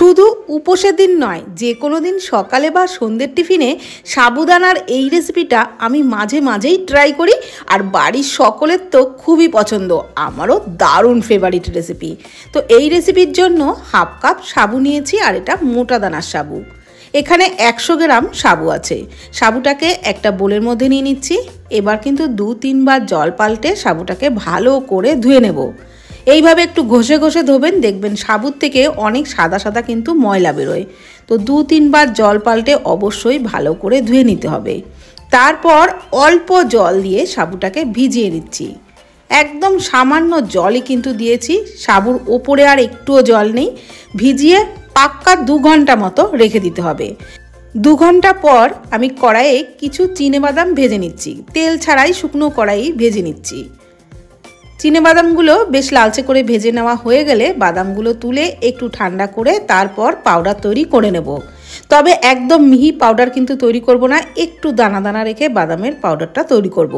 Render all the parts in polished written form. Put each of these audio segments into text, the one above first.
শুধু উপোসের দিন নয়, যে কোনো দিন সকালে বা সন্ধ্যের টিফিনে সাবুদানার এই রেসিপিটা আমি মাঝে মাঝেই ট্রাই করি, আর বাড়ির সকলের তো খুবই পছন্দ, আমারও দারুণ ফেভারিট রেসিপি। তো এই রেসিপির জন্য হাফ কাপ সাবু নিয়েছি, আর এটা মোটা দানার সাবু। এখানে 100 গ্রাম সাবু আছে। সাবুটাকে একটা বোলের মধ্যে নিয়ে নিচ্ছি। এবার কিন্তু 2-3 বার জল পাল্টে সাবুটাকে ভালো করে ধুয়ে নেব। এইভাবে একটু ঘষে ঘষে ধোবেন, দেখবেন সাবুর থেকে অনেক সাদা সাদা কিন্তু ময়লা বেরোয়। তো 2-3 বার জল পাল্টে অবশ্যই ভালো করে ধুয়ে নিতে হবে। তারপর অল্প জল দিয়ে সাবুটাকে ভিজিয়ে নিচ্ছি। একদম সামান্য জলই কিন্তু দিয়েছি, সাবুর ওপরে আর একটুও জল নেই। ভিজিয়ে পাক্কা 2 ঘন্টা মতো রেখে দিতে হবে। 2 ঘন্টা পর আমি কড়াইয়ে কিছু চিনেবাদাম ভেজে নিচ্ছি। তেল ছাড়াই শুকনো কড়াই ভেজে নিচ্ছি। চিনেবাদামগুলো বেশ লালচে করে ভেজে নেওয়া হয়ে গেলে বাদামগুলো তুলে একটু ঠান্ডা করে তারপর পাউডার তৈরি করে নেব। তবে একদম মিহি পাউডার কিন্তু তৈরি করব না, একটু দানা দানা রেখে বাদামের পাউডারটা তৈরি করব।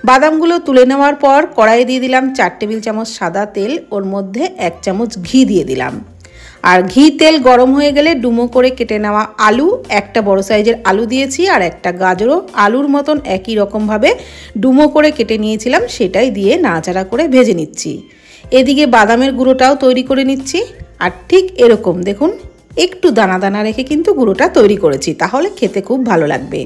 বাদামগুলো তুলে নেওয়ার পর কড়াইয়ে দিয়ে দিলাম 4 টেবিল চামচ সাদা তেল, ওর মধ্যে 1 চামচ ঘি দিয়ে দিলাম। আর ঘি তেল গরম হয়ে গেলে ডুমো করে কেটে নেওয়া আলু, একটা বড় সাইজের আলু দিয়েছি, আর একটা গাজরও আলুর মতন একই রকমভাবে ডুমো করে কেটে নিয়েছিলাম, সেটাই দিয়ে নাড়াচাড়া করে ভেজে নিচ্ছি। এদিকে বাদামের গুঁড়োটাও তৈরি করে নিচ্ছি। আর ঠিক এরকম দেখুন, একটু দানা দানা রেখে কিন্তু গুঁড়োটা তৈরি করেছি, তাহলে খেতে খুব ভালো লাগবে।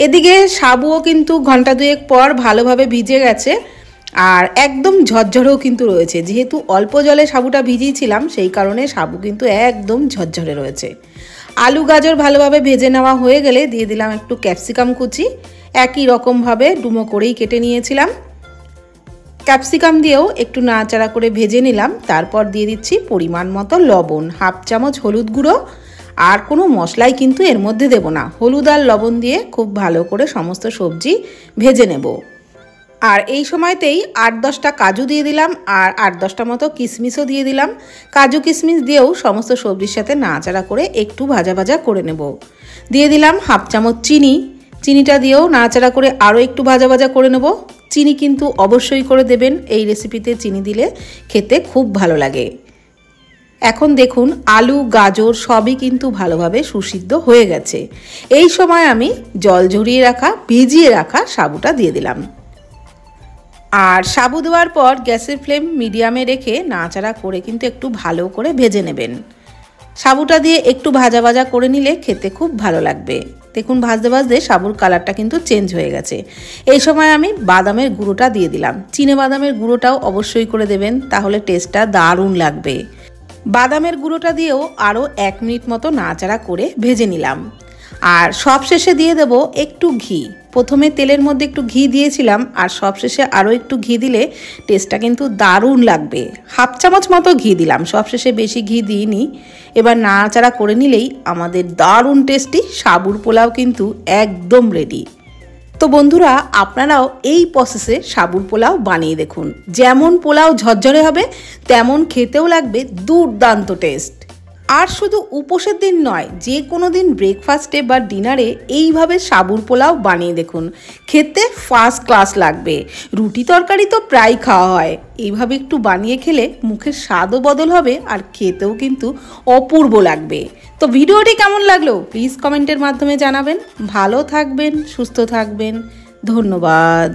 এদিকে সাবুও কিন্তু ঘন্টা 2 পর ভালোভাবে ভিজে গেছে, আর একদম ঝরঝরেও কিন্তু রয়েছে। যেহেতু অল্প জলে সাবুটা ভিজিয়েছিলাম, সেই কারণে সাবু কিন্তু একদম ঝরঝরে রয়েছে। আলু গাজর ভালোভাবে ভেজে নেওয়া হয়ে গেলে দিয়ে দিলাম একটু ক্যাপসিকাম কুচি, একই রকমভাবে ডুমো করেই কেটে নিয়েছিলাম। ক্যাপসিকাম দিয়েও একটু নাড়াচাড়া করে ভেজে নিলাম। তারপর দিয়ে দিচ্ছি পরিমাণ মতো লবণ, হাফ চামচ হলুদ গুঁড়ো, আর কোনো মশলাই কিন্তু এর মধ্যে দেব না। হলুদ আর লবণ দিয়ে খুব ভালো করে সমস্ত সবজি ভেজে নেব। আর এই সময়তেই 8-10টা কাজু দিয়ে দিলাম, আর 8-10টা মতো কিশমিশও দিয়ে দিলাম। কাজু কিশমিশ দিয়েও সমস্ত সবজির সাথে নাড়াচাড়া করে একটু ভাজা ভাজা করে নেব। দিয়ে দিলাম হাফ চামচ চিনি, চিনিটা দিয়েও নাড়াচাড়া করে আরও একটু ভাজা ভাজা করে নেব। চিনি কিন্তু অবশ্যই করে দেবেন, এই রেসিপিতে চিনি দিলে খেতে খুব ভালো লাগে। এখন দেখুন আলু গাজর সবই কিন্তু ভালোভাবে সুসিদ্ধ হয়ে গেছে। এই সময় আমি জল ঝরিয়ে রাখা ভিজিয়ে রাখা সাবুটা দিয়ে দিলাম। আর সাবু দেওয়ার পর গ্যাসের ফ্লেম মিডিয়ামে রেখে নাড়াচাড়া করে কিন্তু একটু ভালো করে ভেজে নেবেন। সাবুটা দিয়ে একটু ভাজা ভাজা করে নিলে খেতে খুব ভালো লাগবে। দেখুন ভাজতে ভাজতে সাবুর কালারটা কিন্তু চেঞ্জ হয়ে গেছে। এই সময় আমি বাদামের গুঁড়োটা দিয়ে দিলাম। চিনে বাদামের গুঁড়োটাও অবশ্যই করে দেবেন, তাহলে টেস্টটা দারুণ লাগবে। বাদামের গুঁড়োটা দিয়েও আরও 1 মিনিট মতো নাড়াচাড়া করে ভেজে নিলাম। আর সবশেষে দিয়ে দেব একটু ঘি। প্রথমে তেলের মধ্যে একটু ঘি দিয়েছিলাম, আর সবশেষে আরও একটু ঘি দিলে টেস্টটা কিন্তু দারুণ লাগবে। হাফ চামচ মতো ঘি দিলাম, সবশেষে বেশি ঘি দিইনি। এবার নাড়াচাড়া করে নিলেই আমাদের দারুণ টেস্টি সাবুর পোলাও কিন্তু একদম রেডি। তো বন্ধুরা, আপনারাও এই প্রসেসে সাবুর পোলাও বানিয়ে দেখুন। যেমন পোলাও ঝরঝরে হবে, তেমন খেতেও লাগবে দুর্দান্ত টেস্ট। আর শুধু উপোসের দিন নয়, যে কোনো দিন ব্রেকফাস্টে বা ডিনারে এইভাবে সাবুর পোলাও বানিয়ে দেখুন, খেতে ফার্স্ট ক্লাস লাগবে। রুটি তরকারি তো প্রায় খাওয়া হয়, এইভাবে একটু বানিয়ে খেলে মুখের স্বাদও বদল হবে, আর খেতেও কিন্তু অপূর্ব লাগবে। তো ভিডিওটি কেমন লাগলো প্লিজ কমেন্টের মাধ্যমে জানাবেন। ভালো থাকবেন, সুস্থ থাকবেন, ধন্যবাদ।